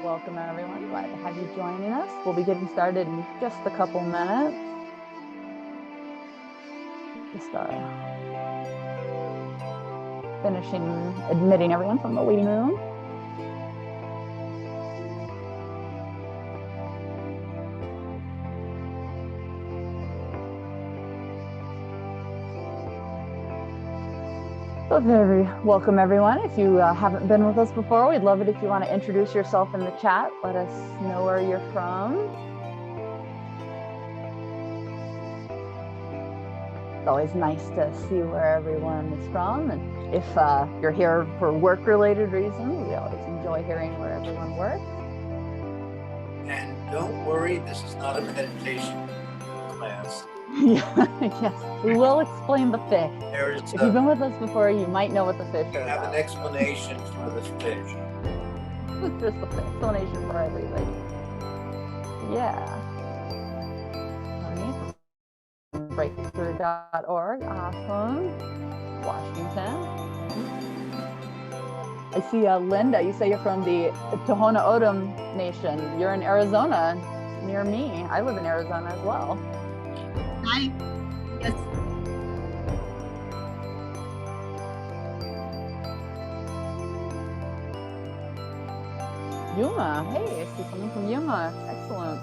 Welcome everyone, glad to have you joining us. We'll be getting started in just a couple minutes. Just finishing admitting everyone from the waiting room. Welcome everyone. If you haven't been with us before, we'd love it if you want to introduce yourself in the chat. Let us know where you're from. It's always nice to see where everyone is from. And if you're here for work-related reasons, we always enjoy hearing where everyone works. And don't worry, this is not a meditation class. Yes, we will explain the fish. If you've been with us before, you might know what the fish are. You have an explanation for the fish. There's the explanation for everything. Yeah. Breakthrough.org. Awesome. Washington. I see Linda, you say you're from the Tohono O'odham Nation. You're in Arizona, near me. I live in Arizona as well. Hi. Yes. Yuma. Hey, I see someone from Yuma. Excellent.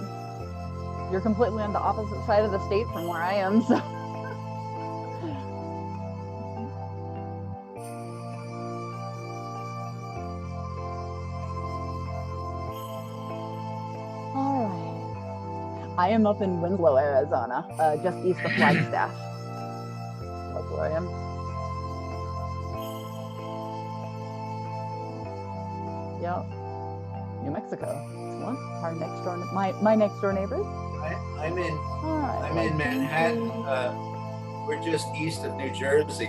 You're completely on the opposite side of the state from where I am, so. All right. I am up in Winslow, Arizona, just east of Flagstaff. That's where I am. Yep. New Mexico. Excellent. Our next door, my next door neighbors. I'm in Manhattan. We're just east of New Jersey.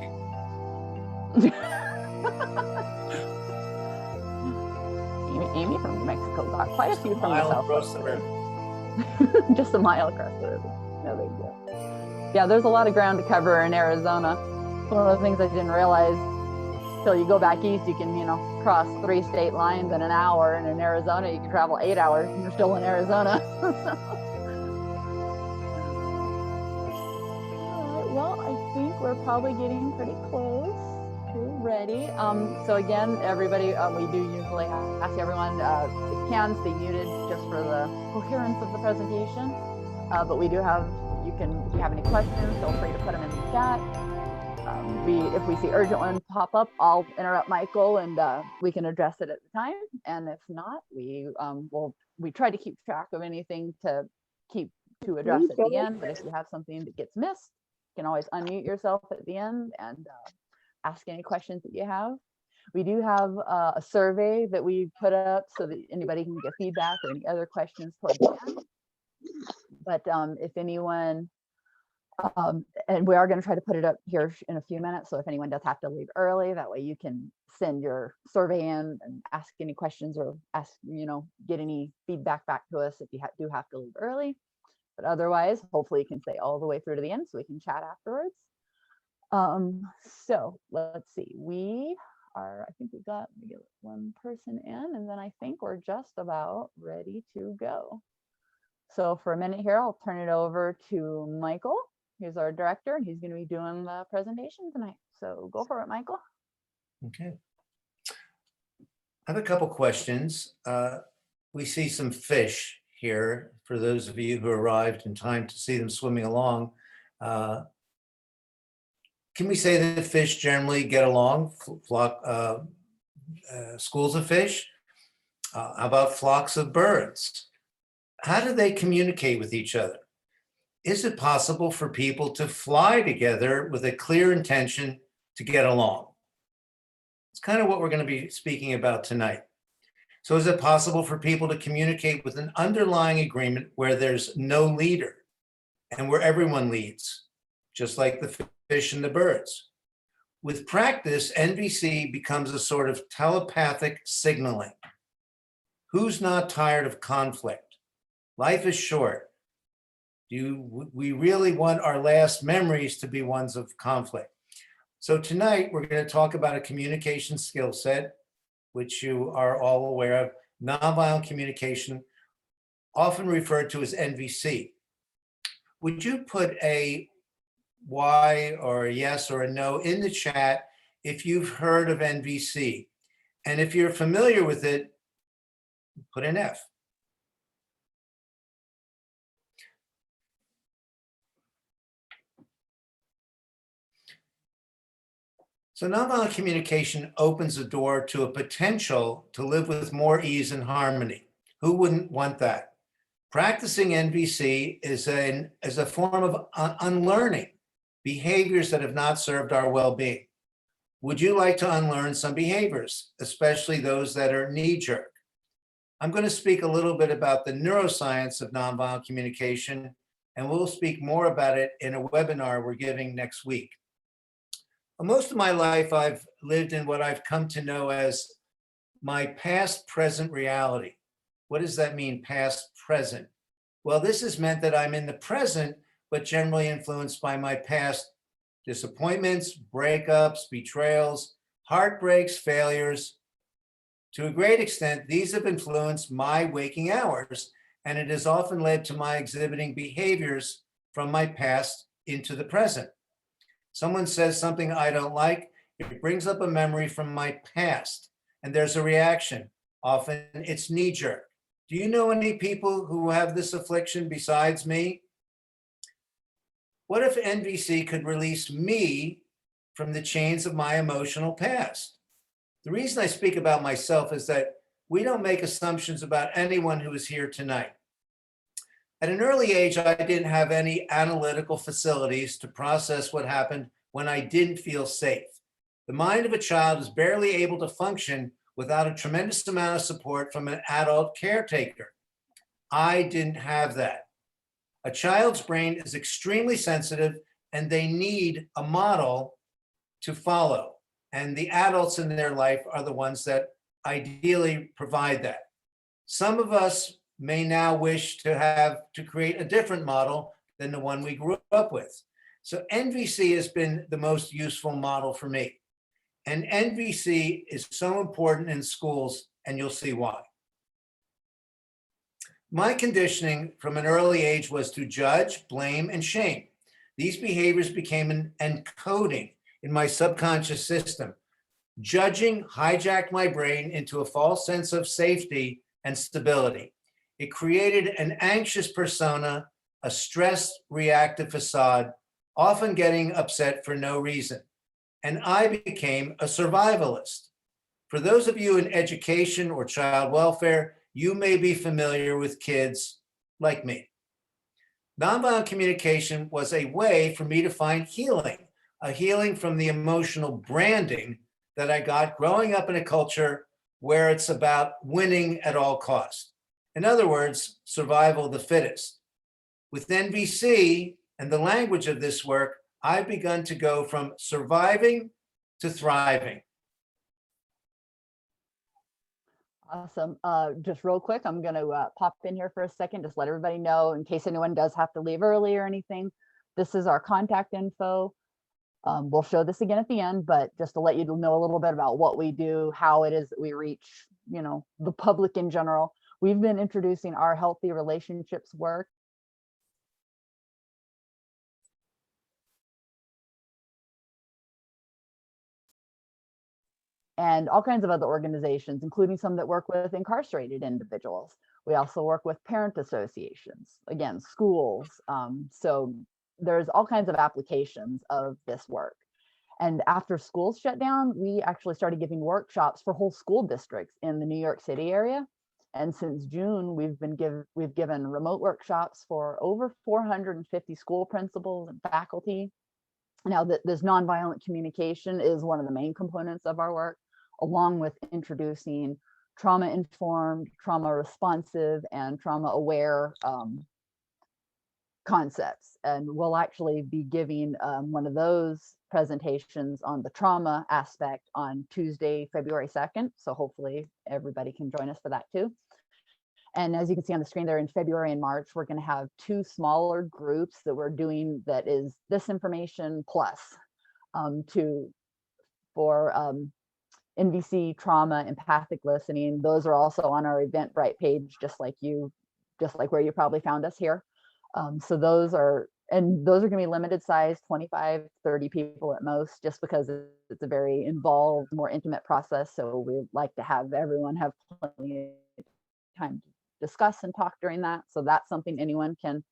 Amy from New Mexico got quite a few from the south. Across the river. Just a mile across the river. No big deal. Yeah, there's a lot of ground to cover in Arizona. One of the things I didn't realize till you go back east, you can, cross 3 state lines in an hour, and in Arizona you can travel 8 hours and you're still in Arizona. Well, I think we're probably getting pretty close to ready. So again, everybody, we do usually ask everyone if you can stay muted just for the coherence of the presentation. But we do have, if you have any questions, feel free to put them in the chat. If we see urgent ones pop up, I'll interrupt Michael and we can address it at the time. And if not, we try to keep track of anything to address at the end. But if you have something that gets missed, you can always unmute yourself at the end and ask any questions that you have. We do have a survey that we put up so that anybody can get feedback or any other questions towards the end. But if anyone, and we are going to try to put it up here in a few minutes. So if anyone does have to leave early, that way you can send your survey in and ask any questions or get any feedback back to us if you do have to leave early. But otherwise, hopefully you can stay all the way through to the end so we can chat afterwards. So let's see, I think we got one person in, and then I think we're just about ready to go. So for a minute here, I'll turn it over to Michael. He's our director, and he's going to be doing the presentation tonight. So go for it, Michael. Okay. I have a couple questions. We see some fish here for those of you who arrived in time to see them swimming along. Can we say that fish generally get along, schools of fish? How about flocks of birds? How do they communicate with each other? Is it possible for people to fly together with a clear intention to get along? It's kind of what we're going to be speaking about tonight. So is it possible for people to communicate with an underlying agreement where there's no leader and where everyone leads, just like the fish and the birds? With practice, NVC becomes a sort of telepathic signaling. Who's not tired of conflict? Life is short. We really want our last memories to be ones of conflict. So tonight we're going to talk about a communication skill set, which you are all aware of, nonviolent communication, often referred to as NVC. Would you put a Y or a yes or a no in the chat if you've heard of NVC? And if you're familiar with it, put an F. So nonviolent communication opens the door to a potential to live with more ease and harmony. Who wouldn't want that? Practicing NVC is a form of unlearning behaviors that have not served our well-being. Would you like to unlearn some behaviors, especially those that are knee-jerk? I'm going to speak a little bit about the neuroscience of nonviolent communication, and we'll speak more about it in a webinar we're giving next week. Most of my life, I've lived in what I've come to know as my past present reality. What does that mean, past present? Well, this has meant that I'm in the present, but generally influenced by my past disappointments, breakups, betrayals, heartbreaks, failures. To a great extent, these have influenced my waking hours, and it has often led to my exhibiting behaviors from my past into the present. Someone says something I don't like, it brings up a memory from my past, and there's a reaction. Often it's knee-jerk. Do you know any people who have this affliction besides me? What if NVC could release me from the chains of my emotional past? The reason I speak about myself is that we don't make assumptions about anyone who is here tonight. At an early age, I didn't have any analytical facilities to process what happened when I didn't feel safe. The mind of a child is barely able to function without a tremendous amount of support from an adult caretaker. I didn't have that. A child's brain is extremely sensitive and they need a model to follow. And the adults in their life are the ones that ideally provide that. Some of us may now wish to create a different model than the one we grew up with. So NVC has been the most useful model for me. And NVC is so important in schools, and you'll see why. My conditioning from an early age was to judge, blame, and shame. These behaviors became an encoding in my subconscious system. Judging hijacked my brain into a false sense of safety and stability. It created an anxious persona, a stressed, reactive facade, often getting upset for no reason. And I became a survivalist. For those of you in education or child welfare, you may be familiar with kids like me. Nonviolent communication was a way for me to find healing, a healing from the emotional branding that I got growing up in a culture where it's about winning at all costs. In other words, survival of the fittest. With NVC and the language of this work, I've begun to go from surviving to thriving. Awesome. Just real quick, I'm going to pop in here for a second, just let everybody know in case anyone does have to leave early or anything. This is our contact info. We'll show this again at the end, but just to let you know a little bit about what we do, how it is that we reach, the public in general. We've been introducing our healthy relationships work. And all kinds of other organizations, including some that work with incarcerated individuals. We also work with parent associations, again, schools. So there's all kinds of applications of this work. And after schools shut down, we actually started giving workshops for whole school districts in the New York City area. And since June, we've given remote workshops for over 450 school principals and faculty. Now, this nonviolent communication is one of the main components of our work, along with introducing trauma-informed, trauma-responsive, and trauma-aware concepts. And we'll actually be giving one of those presentations on the trauma aspect on Tuesday, February 2nd. So hopefully everybody can join us for that too. And as you can see on the screen there, in February and March, we're going to have 2 smaller groups that we're doing that is this information plus NVC trauma, empathic listening. Those are also on our Eventbrite page, just like where you probably found us here. So those are going to be limited size, 25, 30 people at most, just because it's a very involved, more intimate process. So we like to have everyone have plenty of time to discuss and talk during that. So that's something anyone can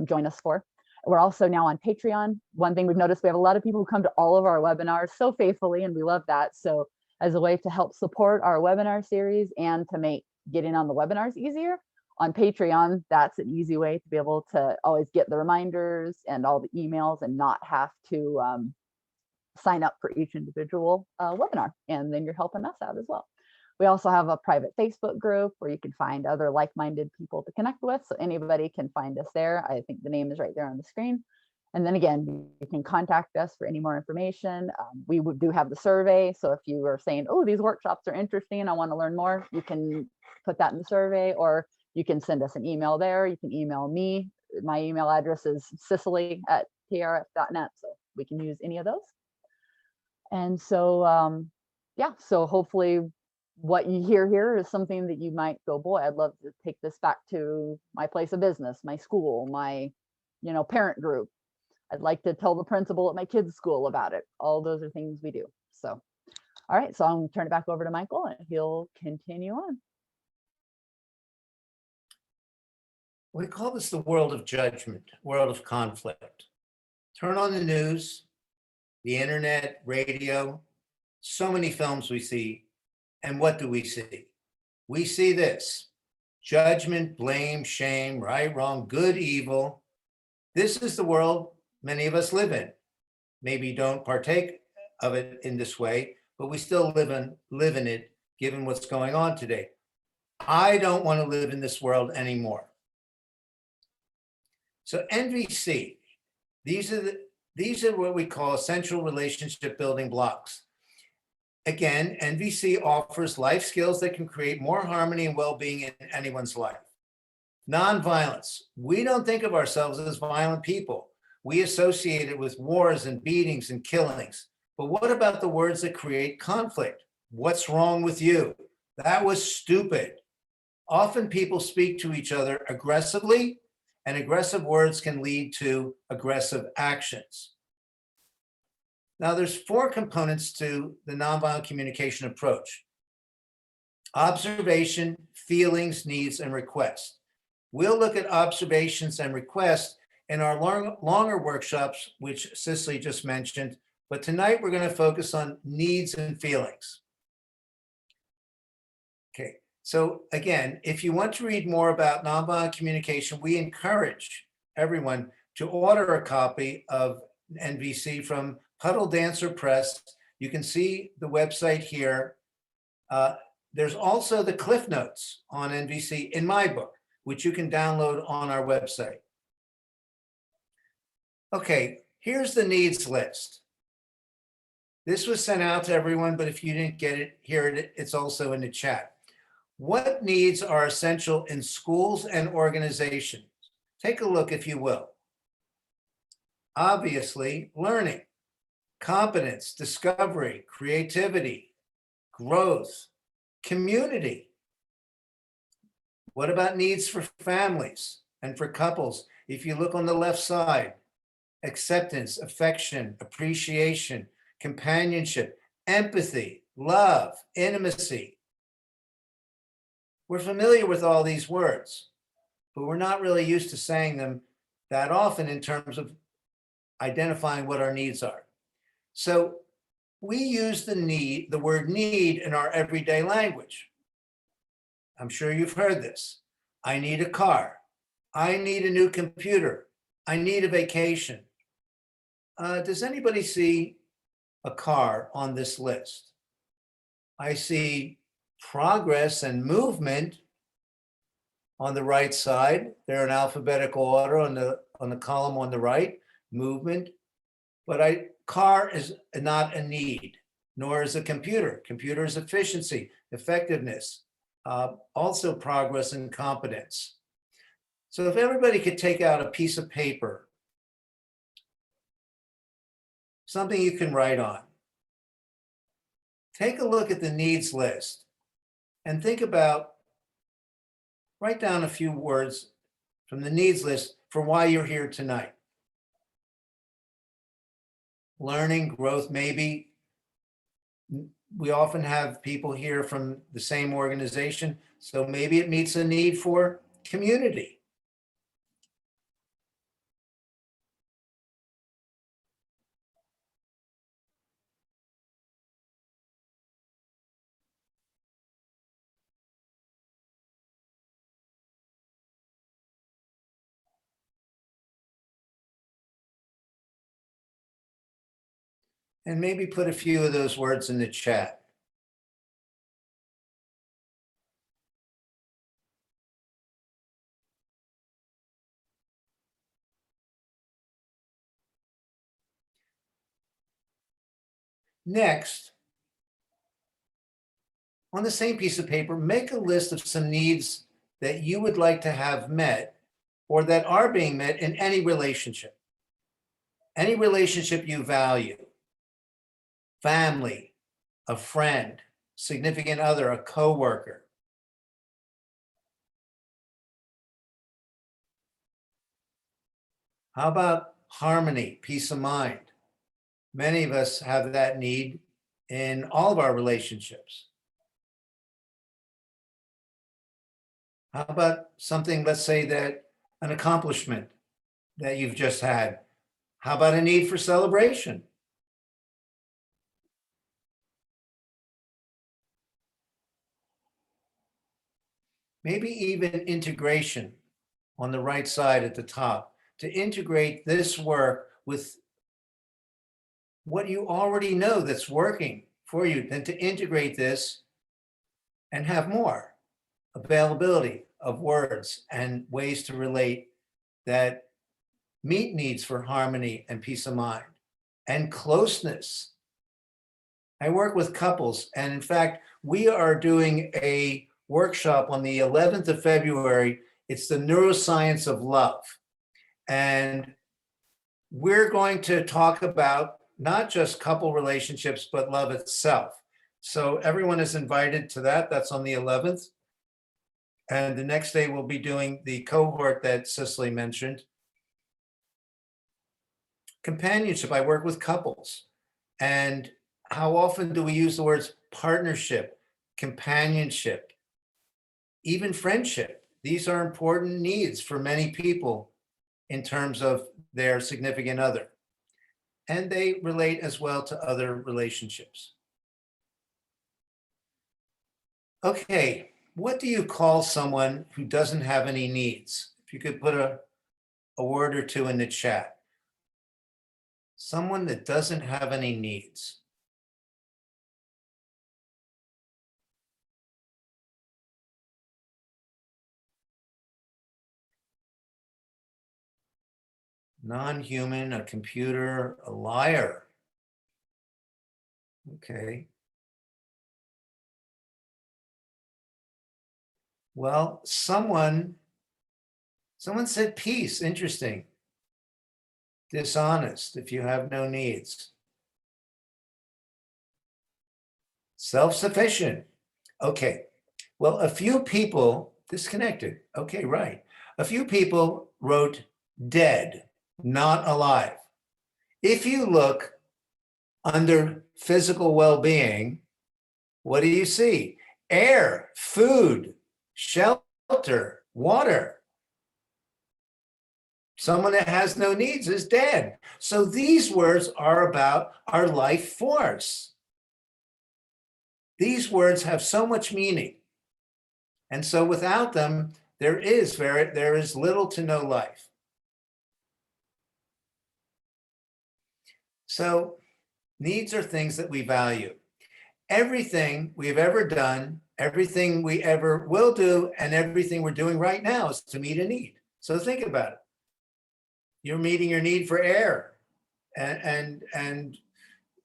join us for. We're also now on Patreon. One thing we've noticed, we have a lot of people who come to all of our webinars so faithfully, and we love that. So as a way to help support our webinar series and to make getting on the webinars easier, on Patreon, that's an easy way to be able to always get the reminders and all the emails and not have to sign up for each individual webinar. And then you're helping us out as well. We also have a private Facebook group where you can find other like-minded people to connect with. So anybody can find us there. I think the name is right there on the screen. And then again, you can contact us for any more information. We do have the survey. So if you are saying, oh, these workshops are interesting, I want to learn more, you can put that in the survey, or you can send us an email there. You can email me. My email address is sicily@trf.net. So we can use any of those. And so, yeah, so hopefully what you hear here is something that you might go, boy, I'd love to take this back to my place of business, my school, my, parent group. I'd like to tell the principal at my kids' school about it. All those are things we do. So, all right, so I'm going to turn it back over to Michael and he'll continue on. We call this the world of judgment, world of conflict. Turn on the news, the internet, radio, so many films we see. And what do we see? We see this: judgment, blame, shame, right, wrong, good, evil. This is the world many of us live in. Maybe don't partake of it in this way, but we still live in it, given what's going on today. I don't want to live in this world anymore. So NVC, these are what we call essential relationship building blocks. Again, NVC offers life skills that can create more harmony and well-being in anyone's life. Nonviolence. We don't think of ourselves as violent people. We associate it with wars and beatings and killings. But what about the words that create conflict? What's wrong with you? That was stupid. Often people speak to each other aggressively, and aggressive words can lead to aggressive actions. Now, there's 4 components to the nonviolent communication approach: observation, feelings, needs, and requests. We'll look at observations and requests in our longer workshops, which Cicely just mentioned, but tonight we're going to focus on needs and feelings. Okay, so again, if you want to read more about nonviolent communication, we encourage everyone to order a copy of NVC from Puddle Dancer Press. You can see the website here. There's also the Cliff Notes on NVC in my book, which you can download on our website. Okay, here's the needs list. This was sent out to everyone, but if you didn't get it, here it's also in the chat. What needs are essential in schools and organizations? Take a look, if you will. Obviously, learning, competence, discovery, creativity, growth, community. What about needs for families and for couples? If you look on the left side, acceptance, affection, appreciation, companionship, empathy, love, intimacy. We're familiar with all these words, but we're not really used to saying them that often in terms of identifying what our needs are. So we use the word need in our everyday language. I'm sure you've heard this. I need a car. I need a new computer. I need a vacation. Does anybody see a car on this list? I see progress and movement on the right side. They're in alphabetical order on the column on the right, movement. But car is not a need, nor is a computer. Computer is efficiency, effectiveness, also progress and competence. So if everybody could take out a piece of paper, something you can write on. take a look at the needs list and think about, write down a few words from the needs list for why you're here tonight. Learning, growth, maybe. We often have people here from the same organization, so maybe it meets a need for community. And maybe put a few of those words in the chat. Next, on the same piece of paper, make a list of some needs that you would like to have met or that are being met in any relationship you value, family, a friend, significant other, a coworker. How about harmony, peace of mind? Many of us have that need in all of our relationships. How about something, let's say that an accomplishment that you've just had? How about a need for celebration? Maybe even integration on the right side at the top, to integrate this work with what you already know that's working for you, then to integrate this and have more availability of words and ways to relate that meet needs for harmony and peace of mind and closeness. I work with couples, and in fact, we are doing a workshop on the 11th of February. It's the neuroscience of love. And we're going to talk about not just couple relationships, but love itself. So everyone is invited to that. That's on the 11th. And the next day we'll be doing the cohort that Cicely mentioned. Companionship, I work with couples. And how often do we use the words partnership, companionship, even friendship? These are important needs for many people in terms of their significant other. And they relate as well to other relationships. Okay, what do you call someone who doesn't have any needs? If you could put a word or two in the chat. Someone that doesn't have any needs. Non-human, a computer, a liar. Okay. Well, someone said peace. Interesting. Dishonest if you have no needs. Self-sufficient. Okay. Well, a few people disconnected. Okay, right. A few people wrote dead, not alive. If you look under physical well-being, what do you see? Air, food, shelter, water. Someone that has no needs is dead. So these words are about our life force. These words have so much meaning. And so without them, there is little to no life. So needs are things that we value. Everything we've ever done, everything we ever will do, and everything we're doing right now is to meet a need. So think about it. You're meeting your need for air and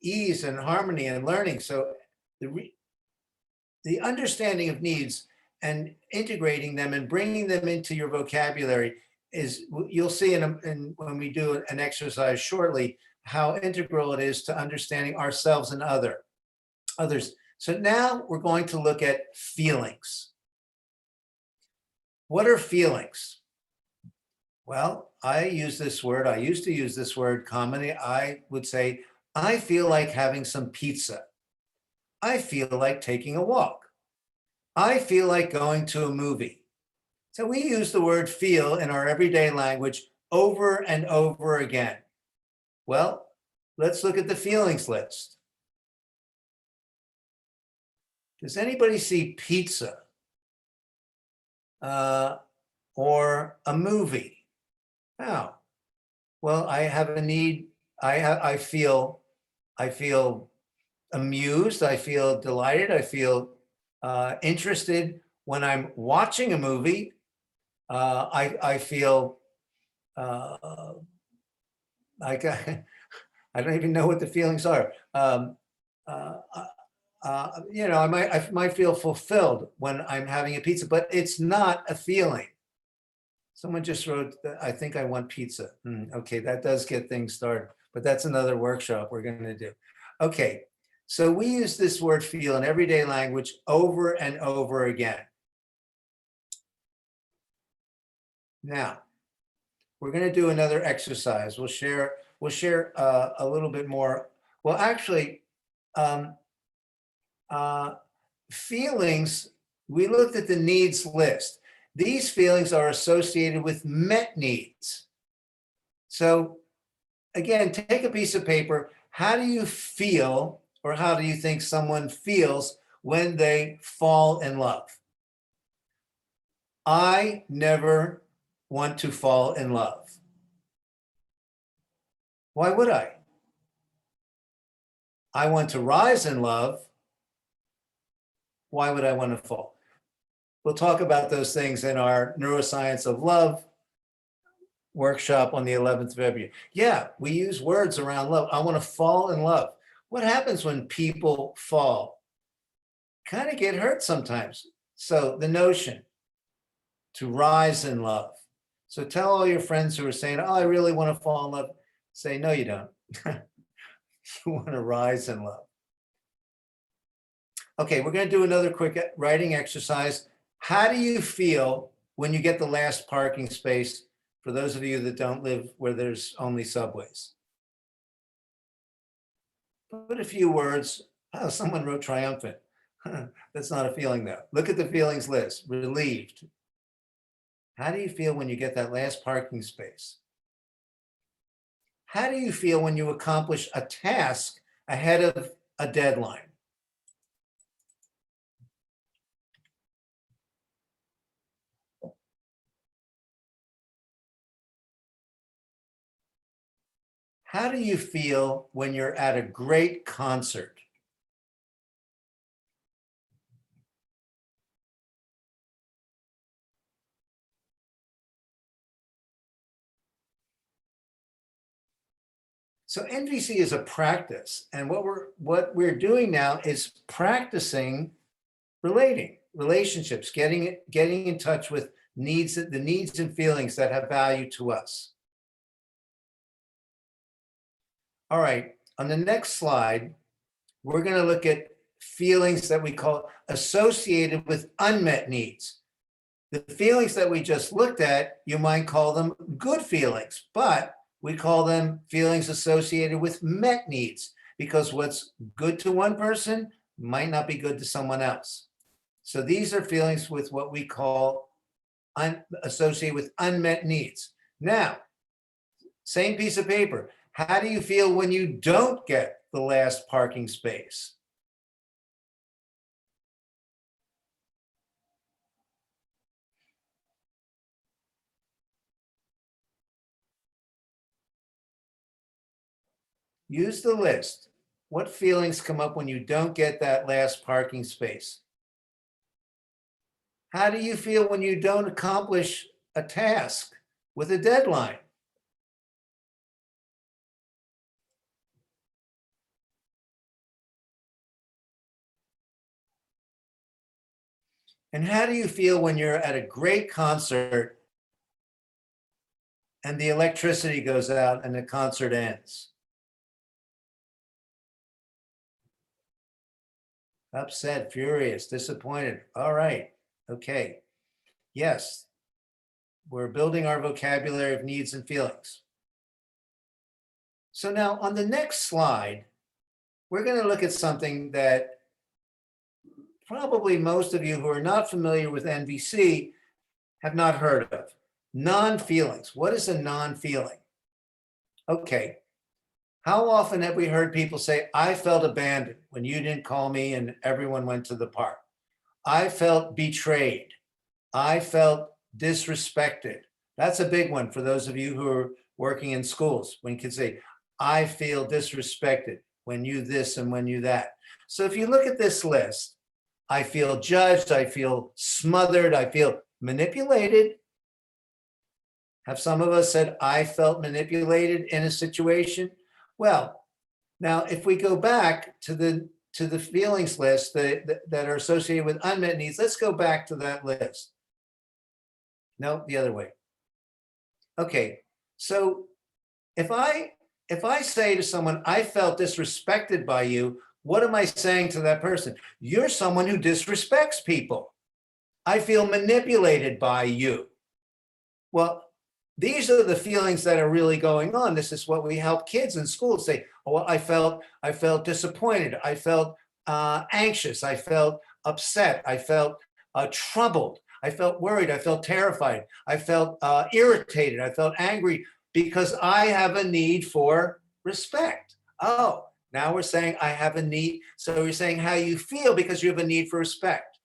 ease and harmony and learning. So the understanding of needs and integrating them and bringing them into your vocabulary is, you'll see when we do an exercise shortly, how integral it is to understanding ourselves and others. So now we're going to look at feelings. What are feelings? Well, I use this word, I used to use this word commonly. I would say, I feel like having some pizza. I feel like taking a walk. I feel like going to a movie. So we use the word feel in our everyday language over and over again. Well, let's look at the feelings list. Does anybody see pizza or a movie? Oh, well, I have a need. I feel amused. I feel delighted. I feel interested when I'm watching a movie. I feel like I don't even know what the feelings are. Uh, I might feel fulfilled when I'm having a pizza, but it's not a feeling. Someone just wrote, I think I want pizza. Okay, that does get things started, but that's another workshop we're going to do. Okay, so we use this word feel in everyday language over and over again. Now, we're going to do another exercise. We'll share a little bit more. Well, actually, feelings, we looked at the needs list. These feelings are associated with met needs. So again, take a piece of paper. How do you feel, or how do you think someone feels when they fall in love? I never want to fall in love. Why would I? I want to rise in love. Why would I want to fall? We'll talk about those things in our Neuroscience of Love workshop on the 11th of February. Yeah, we use words around love. I want to fall in love. What happens when people fall? Kind of get hurt sometimes. So the notion to rise in love. So tell all your friends who are saying, oh, I really want to fall in love. Say, no, you don't. You want to rise in love. Okay, we're going to do another quick writing exercise. How do you feel when you get the last parking space for those of you that don't live where there's only subways? Put a few words. Oh, someone wrote triumphant. That's not a feeling though. Look at the feelings list. Relieved. How do you feel when you get that last parking space? How do you feel when you accomplish a task ahead of a deadline? How do you feel when you're at a great concert? So NVC is a practice, and what we're doing now is practicing relationships, getting in touch with the needs and feelings that have value to us. All right, on the next slide, we're going to look at feelings that we call associated with unmet needs. The feelings that we just looked at, you might call them good feelings, but we call them feelings associated with met needs, because what's good to one person might not be good to someone else. So these are feelings with what we call associated with unmet needs. Now, same piece of paper. How do you feel when you don't get the last parking space? Use the list. What feelings come up when you don't get that last parking space? How do you feel when you don't accomplish a task with a deadline? And how do you feel when you're at a great concert and the electricity goes out and the concert ends? Upset, furious, disappointed. All right. Okay. Yes. We're building our vocabulary of needs and feelings. So now on the next slide, we're going to look at something that probably most of you who are not familiar with NVC have not heard of. Non-feelings. What is a non-feeling? Okay. How often have we heard people say, I felt abandoned when you didn't call me and everyone went to the park? I felt betrayed. I felt disrespected. That's a big one for those of you who are working in schools. When kids say, I feel disrespected when you this and when you that. So if you look at this list, I feel judged, I feel smothered, I feel manipulated. Have some of us said, I felt manipulated in a situation? Well, now if we go back to the feelings list that are associated with unmet needs, let's go back to that list. No, the other way. Okay, so if I say to someone, I felt disrespected by you, what am I saying to that person? You're someone who disrespects people. I feel manipulated by you. Well, these are the feelings that are really going on. This is what we help kids in school say, oh, I felt disappointed. I felt anxious. I felt upset. I felt troubled. I felt worried. I felt terrified. I felt irritated. I felt angry because I have a need for respect. Oh, now we're saying I have a need. So we're saying how you feel because you have a need for respect.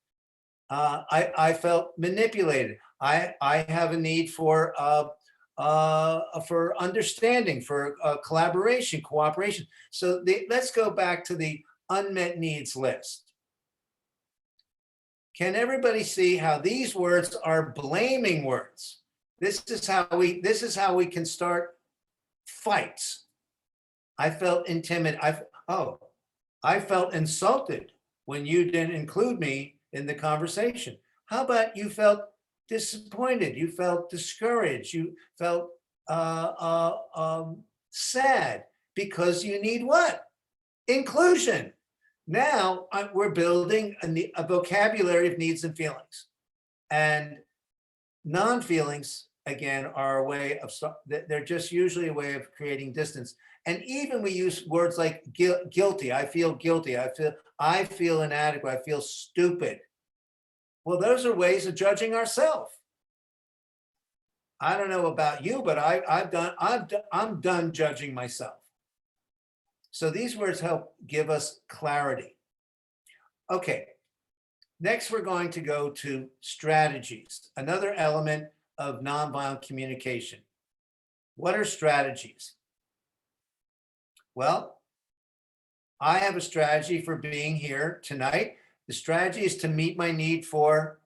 I felt manipulated. I have a need for understanding, for collaboration, cooperation. So let's go back to the unmet needs list. Can everybody see how these words are blaming words? This is how we can start fights. I felt intimidated. I felt insulted when you didn't include me in the conversation. How about you felt disappointed? You felt discouraged. You felt sad because you need what? Inclusion. Now we're building a vocabulary of needs and feelings. And non-feelings, again, are a way of, they're just usually a way of creating distance. And even we use words like guilty. I feel guilty. I feel inadequate. I feel stupid. Well, those are ways of judging ourselves. I don't know about you, but I'm done judging myself. So these words help give us clarity. Okay, next we're going to go to strategies, another element of nonviolent communication. What are strategies? Well, I have a strategy for being here tonight. The strategy is to meet my need for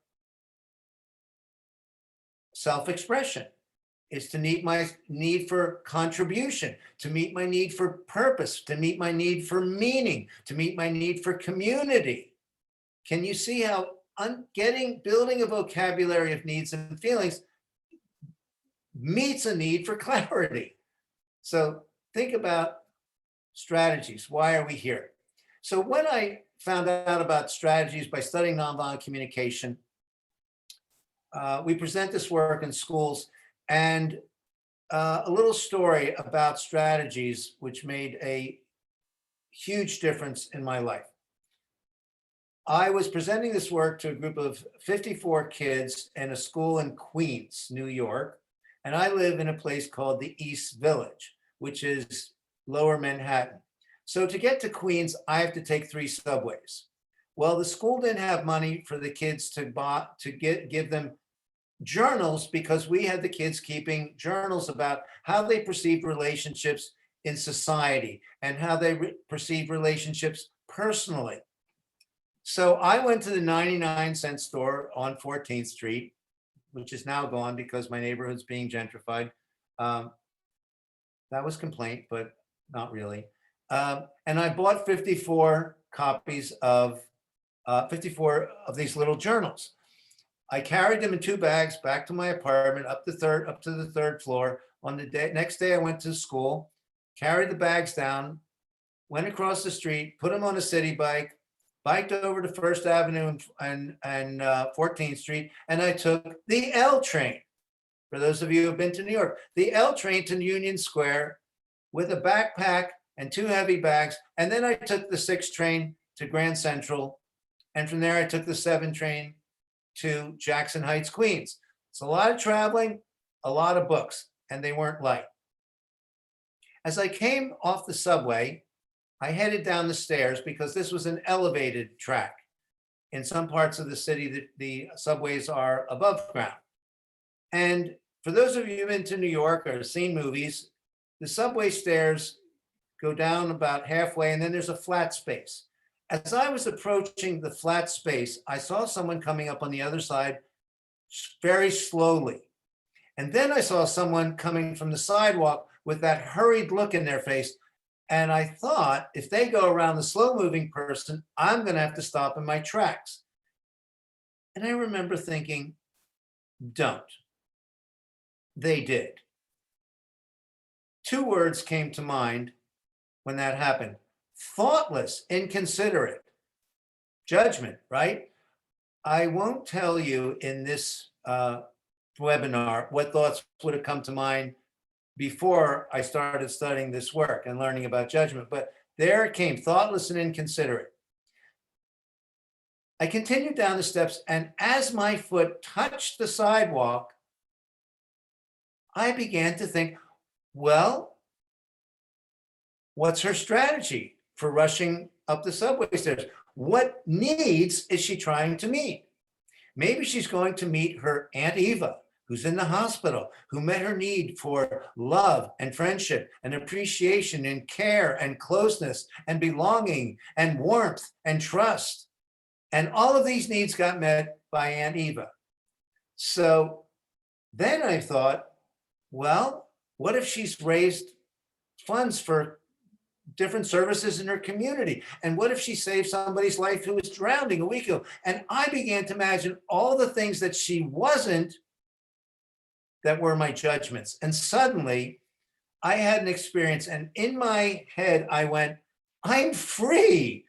self-expression, is to meet my need for contribution, to meet my need for purpose, to meet my need for meaning, to meet my need for community. Can you see how building a vocabulary of needs and feelings meets a need for clarity? So think about strategies. Why are we here? So when I found out about strategies by studying nonviolent communication, we present this work in schools, and a little story about strategies which made a huge difference in my life. I was presenting this work to a group of 54 kids in a school in Queens, New York, and I live in a place called the East Village, which is Lower Manhattan. So to get to Queens, I have to take 3 subways. Well, the school didn't have money for the kids to give them journals, because we had the kids keeping journals about how they perceive relationships in society and how they perceive relationships personally. So I went to the 99-cent store on 14th Street, which is now gone because my neighborhood's being gentrified. That was complaint, but not really. And I bought 54 copies of 54 of these little journals. I carried them in 2 bags back to my apartment, up to the 3rd floor. On the next day, I went to school, carried the bags down, went across the street, put them on a city bike, biked over to First Avenue and 14th Street, and I took the L train. For those of you who have been to New York, the L train to Union Square with a backpack and 2 heavy bags. And then I took the 6 train to Grand Central. And from there, I took the 7 train to Jackson Heights, Queens. It's a lot of traveling, a lot of books, and they weren't light. As I came off the subway, I headed down the stairs because this was an elevated track. In some parts of the city, the subways are above ground. And for those of you who've been to New York or seen movies, the subway stairs go down about halfway, and then there's a flat space. As I was approaching the flat space, I saw someone coming up on the other side very slowly. And then I saw someone coming from the sidewalk with that hurried look in their face. And I thought, if they go around the slow moving person, I'm going to have to stop in my tracks. And I remember thinking, don't. They did. 2 words came to mind when that happened: thoughtless, inconsiderate, judgment, right? I won't tell you in this webinar what thoughts would have come to mind before I started studying this work and learning about judgment, but there it came, thoughtless and inconsiderate. I continued down the steps, and as my foot touched the sidewalk, I began to think, well, what's her strategy for rushing up the subway stairs? What needs is she trying to meet? Maybe she's going to meet her Aunt Eva, who's in the hospital, who met her need for love and friendship and appreciation and care and closeness and belonging and warmth and trust. And all of these needs got met by Aunt Eva. So then I thought, well, what if she's raised funds for different services in her community? And what if she saved somebody's life who was drowning a week ago? And I began to imagine all the things that she wasn't that were my judgments. And suddenly I had an experience, and in my head, I went, I'm free.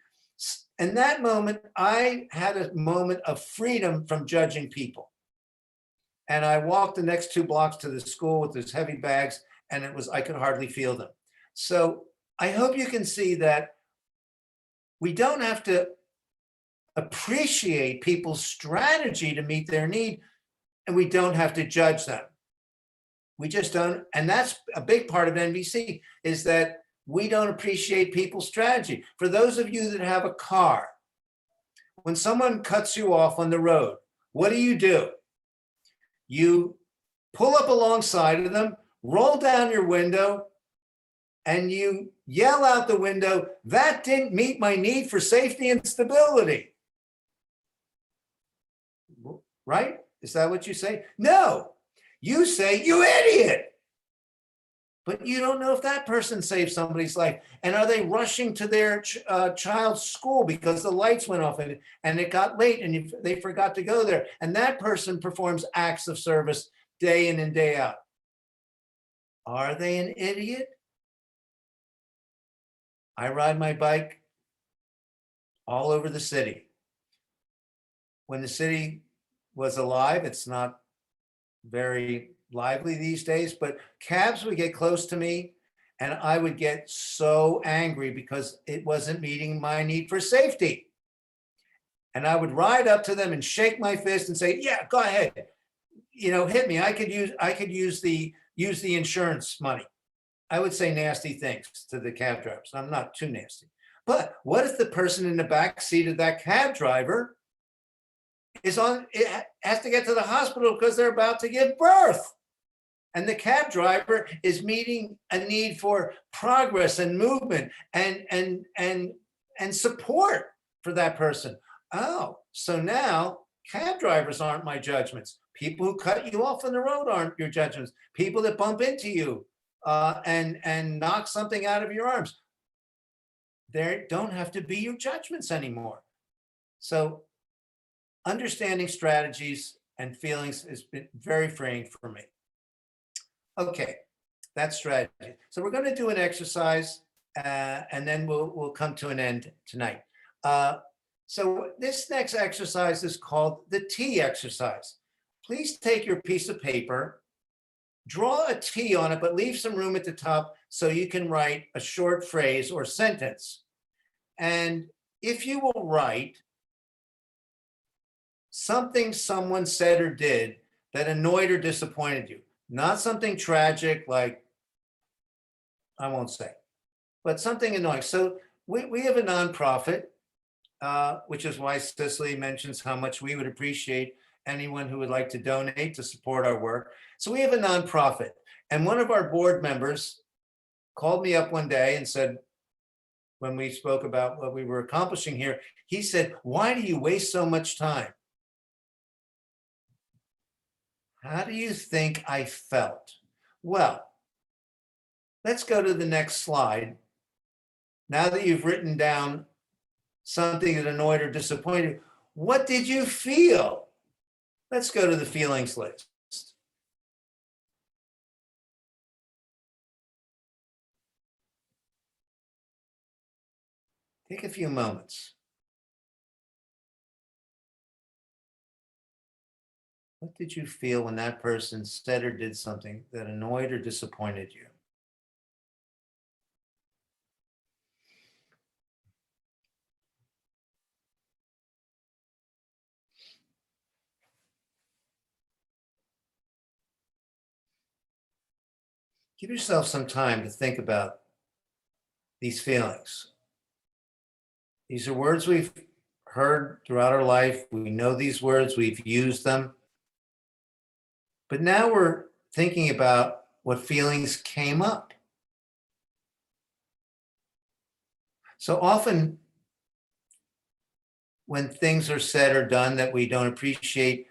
In that moment, I had a moment of freedom from judging people. And I walked the next 2 blocks to the school with those heavy bags, and I could hardly feel them. So I hope you can see that we don't have to appreciate people's strategy to meet their need, and we don't have to judge them. We just don't. And that's a big part of NVC, is that we don't appreciate people's strategy. For those of you that have a car, when someone cuts you off on the road, what do? You pull up alongside of them, roll down your window, and you yell out the window, that didn't meet my need for safety and stability. Right? Is that what you say? No, you say, you idiot. But you don't know if that person saved somebody's life. And are they rushing to their child's school because the lights went off and it got late and they forgot to go there? And that person performs acts of service day in and day out. Are they an idiot? I ride my bike all over the city. When the city was alive, it's not very lively these days, but cabs would get close to me and I would get so angry because it wasn't meeting my need for safety. And I would ride up to them and shake my fist and say, yeah, go ahead. Hit me. I could use the insurance money. I would say nasty things to the cab drivers. I'm not too nasty. But what if the person in the back seat of that cab driver has to get to the hospital because they're about to give birth? And the cab driver is meeting a need for progress and movement and support for that person. Oh, so now cab drivers aren't my judgments. People who cut you off on the road aren't your judgments. People that bump into you and knock something out of your arms, they don't have to be your judgments anymore. So understanding strategies and feelings has been very freeing for me. Okay, that's strategy. So we're going to do an exercise and then we'll come to an end tonight. So this next exercise is called the T exercise. Please take your piece of paper, draw a T on it, but leave some room at the top so you can write a short phrase or sentence. And if you will write something someone said or did that annoyed or disappointed you, not something tragic like, I won't say, but something annoying. So we have a nonprofit, which is why Cicely mentions how much we would appreciate anyone who would like to donate to support our work. So we have a nonprofit, and one of our board members called me up one day and said, when we spoke about what we were accomplishing here, he said, "Why do you waste so much time?" How do you think I felt? Well, let's go to the next slide. Now that you've written down something that annoyed or disappointed you, what did you feel? Let's go to the feelings list. Take a few moments. What did you feel when that person said or did something that annoyed or disappointed you? Give yourself some time to think about these feelings. These are words we've heard throughout our life. We know these words, we've used them. But now we're thinking about what feelings came up. So often, when things are said or done that we don't appreciate,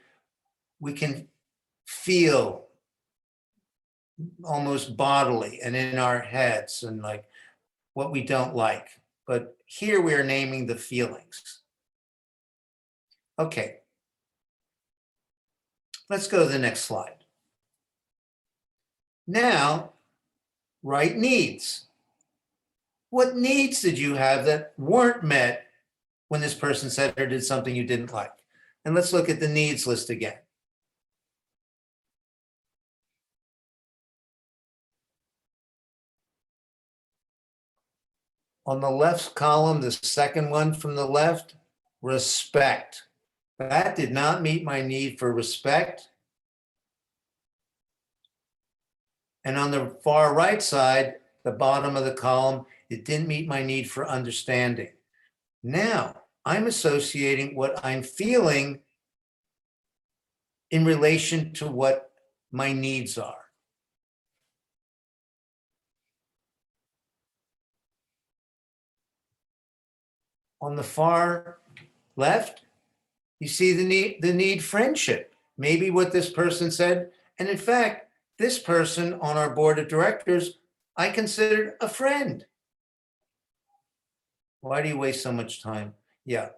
we can feel almost bodily and in our heads and like what we don't like. But here we are naming the feelings. Okay. Let's go to the next slide. Now, write needs. What needs did you have that weren't met when this person said or did something you didn't like? And let's look at the needs list again. On the left column, the second one from the left, respect. That did not meet my need for respect. And on the far right side, the bottom of the column, it didn't meet my need for understanding. Now, I'm associating what I'm feeling in relation to what my needs are. On the far left, you see the need friendship. Maybe what this person said, and in fact, this person on our board of directors, I considered a friend. Why do you waste so much time? Yeah,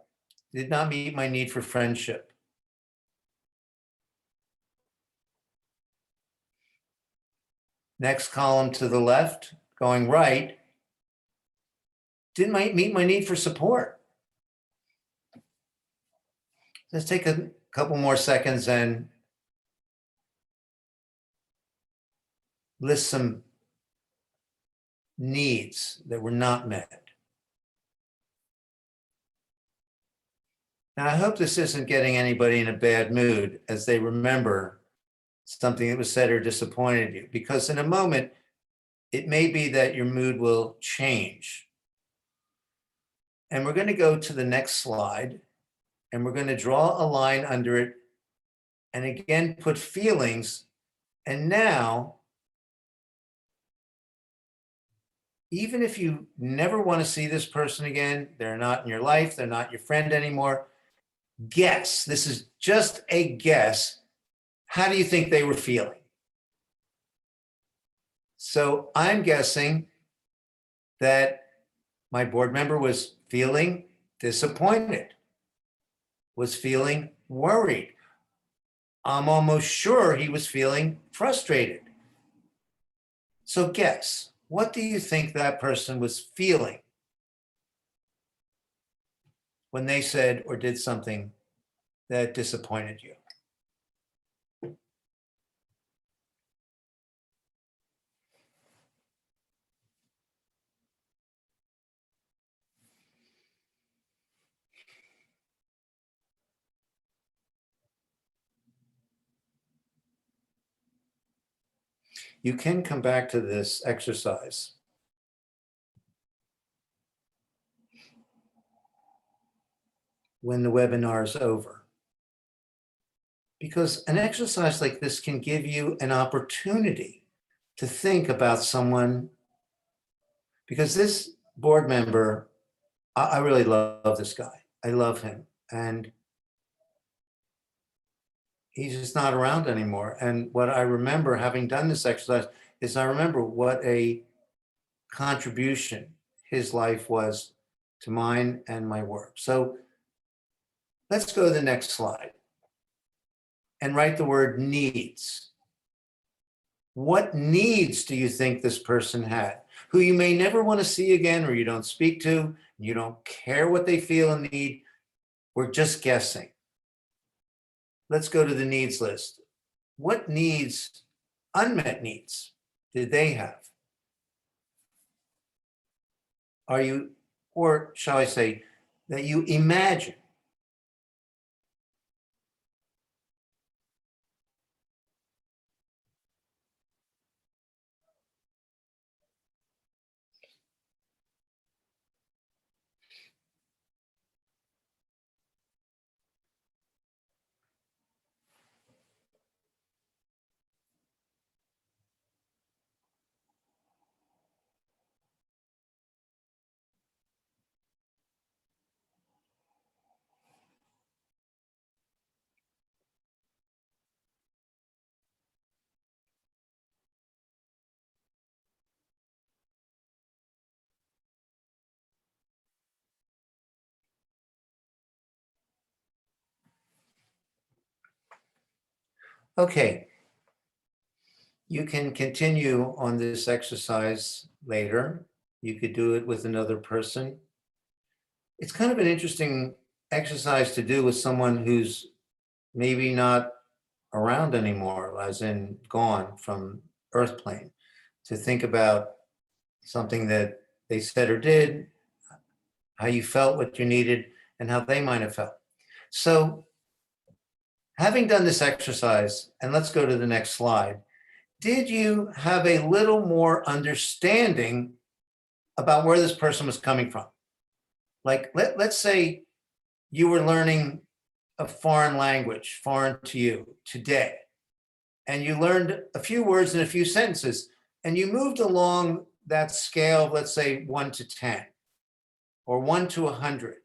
did not meet my need for friendship. Next column to the left, going right, didn't meet my need for support. Let's take a couple more seconds and list some needs that were not met. Now, I hope this isn't getting anybody in a bad mood as they remember something that was said or disappointed you, because in a moment, it may be that your mood will change. And we're going to go to the next slide, and we're going to draw a line under it, and again, put feelings. And now, even if you never want to see this person again, they're not in your life, they're not your friend anymore, guess, this is just a guess, how do you think they were feeling? So I'm guessing that my board member was feeling disappointed, was feeling worried. I'm almost sure he was feeling frustrated. So guess, what do you think that person was feeling? when they said or did something that disappointed you? You can come back to this exercise. When the webinar is over. Because an exercise like this can give you an opportunity to think about someone, because this board member, I really love this guy. I love him. And he's just not around anymore. And what I remember having done this exercise is I remember what a contribution his life was to mine and my work. So let's go to the next slide and write the word needs. What needs do you think this person had, who you may never want to see again, or you don't speak to, you don't care what they feel and need? We're just guessing. Let's go to the needs list. What needs, unmet needs, did they have? Are you, or shall I say, that you imagine? Okay. You can continue on this exercise later. You could do it with another person. It's kind of an interesting exercise to do with someone who's maybe not around anymore, as in gone from Earth plane, to think about something that they said or did, how you felt, what you needed, and how they might have felt. So having done this exercise, and let's go to the next slide, did you have a little more understanding about where this person was coming from? Like, let's say you were learning a foreign language, foreign to you today, and you learned a few words and a few sentences, and you moved along that scale of, let's say, 1 to 10 or 1 to 100.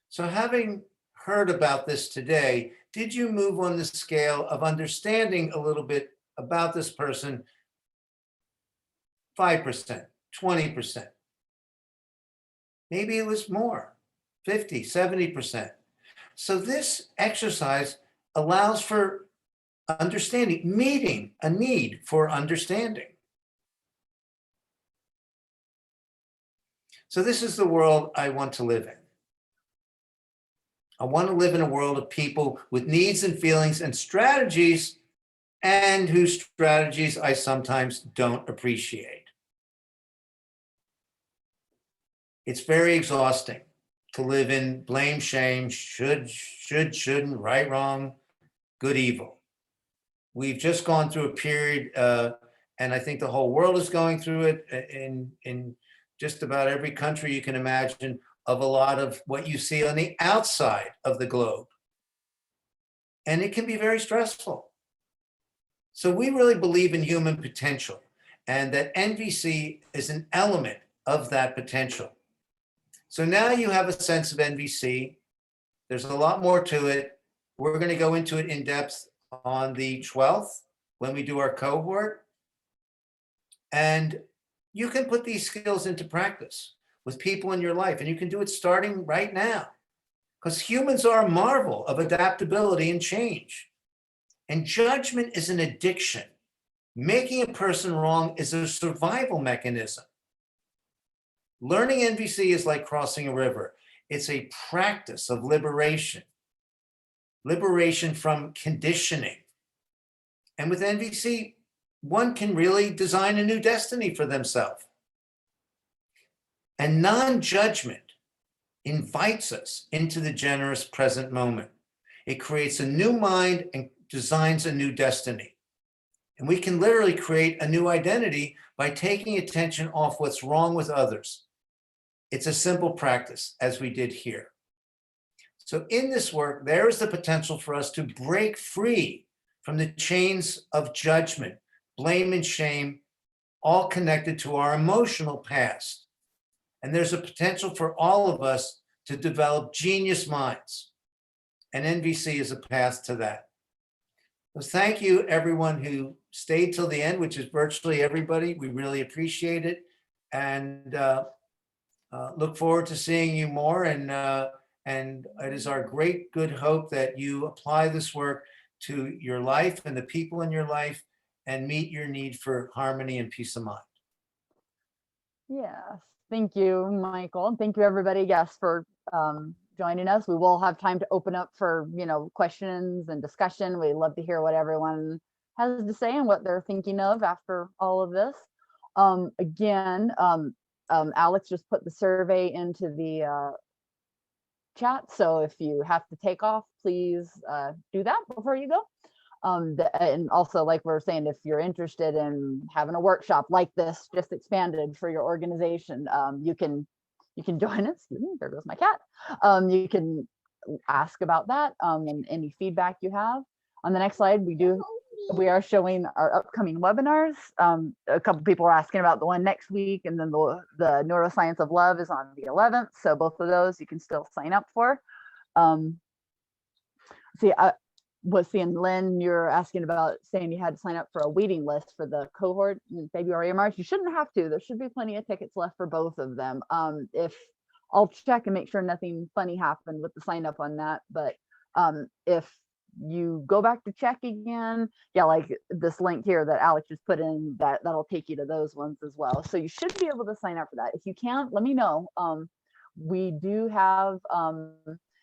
So having heard about this today, did you move on the scale of understanding a little bit about this person? 5%, 20%. Maybe it was more, 50, 70%. So this exercise allows for understanding, meeting a need for understanding. So this is the world I want to live in. I want to live in a world of people with needs and feelings and strategies, and whose strategies I sometimes don't appreciate. It's very exhausting to live in blame, shame, should, shouldn't, right, wrong, good, evil. We've just gone through a period, and I think the whole world is going through it in just about every country you can imagine, of a lot of what you see on the outside of the globe. And it can be very stressful. So we really believe in human potential, and that NVC is an element of that potential. So now you have a sense of NVC. There's a lot more to it. We're going to go into it in depth on the 12th when we do our cohort. And you can put these skills into practice with people in your life, and you can do it starting right now, because humans are a marvel of adaptability and change. And judgment is an addiction. Making a person wrong is a survival mechanism. Learning NVC is like crossing a river. It's a practice of liberation, liberation from conditioning. And with NVC, one can really design a new destiny for themselves. And non-judgment invites us into the generous present moment. It creates a new mind and designs a new destiny. And we can literally create a new identity by taking attention off what's wrong with others. It's a simple practice, as we did here. So in this work, there is the potential for us to break free from the chains of judgment, blame, and shame, all connected to our emotional past. And there's a potential for all of us to develop genius minds. And NVC is a path to that. So thank you, everyone who stayed till the end, which is virtually everybody. We really appreciate it. And look forward to seeing you more. And it is our great good hope that you apply this work to your life and the people in your life and meet your need for harmony and peace of mind. Yes, thank you, Michael. And thank you, everybody, yes, for joining us. We will have time to open up for, questions and discussion. We love to hear what everyone has to say and what they're thinking of after all of this. Again, Alex just put the survey into the chat. So if you have to take off, please do that before you go. And also, like we're saying, if you're interested in having a workshop like this, just expanded for your organization, you can join us. There goes my cat. You can ask about that and any feedback you have. On the next slide, we are showing our upcoming webinars. A couple people are asking about the one next week, and then the Neuroscience of Love is on the 11th. So both of those you can still sign up for. I was seeing Lynn, you're asking about saying you had to sign up for a waiting list for the cohort in February or March. You shouldn't have to. There should be plenty of tickets left for both of them. If I'll check and make sure nothing funny happened with the sign up on that. But if you go back to check again, yeah, like this link here that Alex just put in, that'll take you to those ones as well. So you should be able to sign up for that. If you can't, let me know. We do have,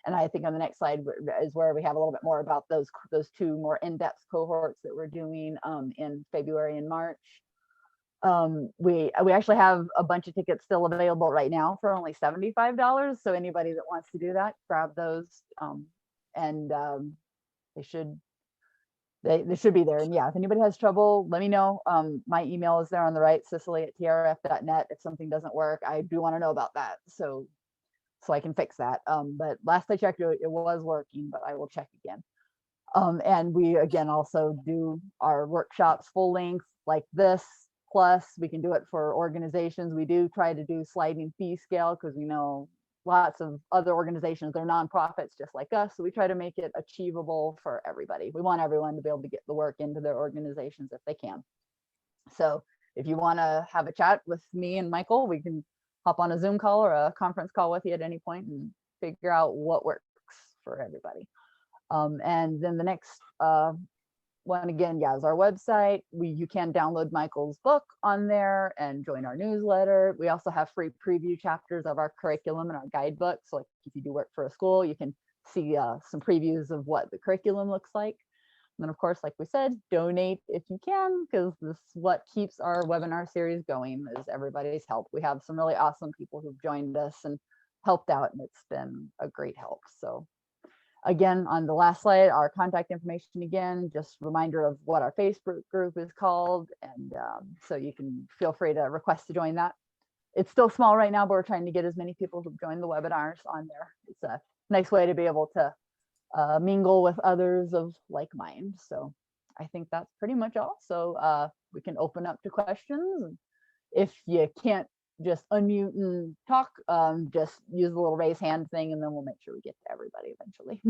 and I think on the next slide is where we have a little bit more about those two more in-depth cohorts that we're doing in February and March. We actually have a bunch of tickets still available right now for only $75. So anybody that wants to do that, grab those, and they should be there. And yeah, if anybody has trouble, let me know. My email is there on the right, Cicely@trf.net. If something doesn't work, I do want to know about that, so I can fix that. But last I checked, it was working, but I will check again. And we again also do our workshops full length like this. Plus, we can do it for organizations. We do try to do sliding fee scale because we know lots of other organizations, they're nonprofits just like us. So we try to make it achievable for everybody. We want everyone to be able to get the work into their organizations if they can. So if you want to have a chat with me and Michael, we can hop on a Zoom call or a conference call with you at any point and figure out what works for everybody. And then the next one again, yeah, is our website. You can download Michael's book on there and join our newsletter. We also have free preview chapters of our curriculum and our guidebook. So like if you do work for a school, you can see some previews of what the curriculum looks like. And then of course, like we said, donate if you can, because this is what keeps our webinar series going, is everybody's help. We have some really awesome people who've joined us and helped out, and it's been a great help. So again, on the last slide, our contact information again, just reminder of what our Facebook group is called. And so you can feel free to request to join that. It's still small right now, but we're trying to get as many people who've joined the webinars on there. It's a nice way to be able to mingle with others of like mind. So I think that's pretty much all. So we can open up to questions. If you can't just unmute and talk, just use the little raise hand thing, and then we'll make sure we get to everybody eventually.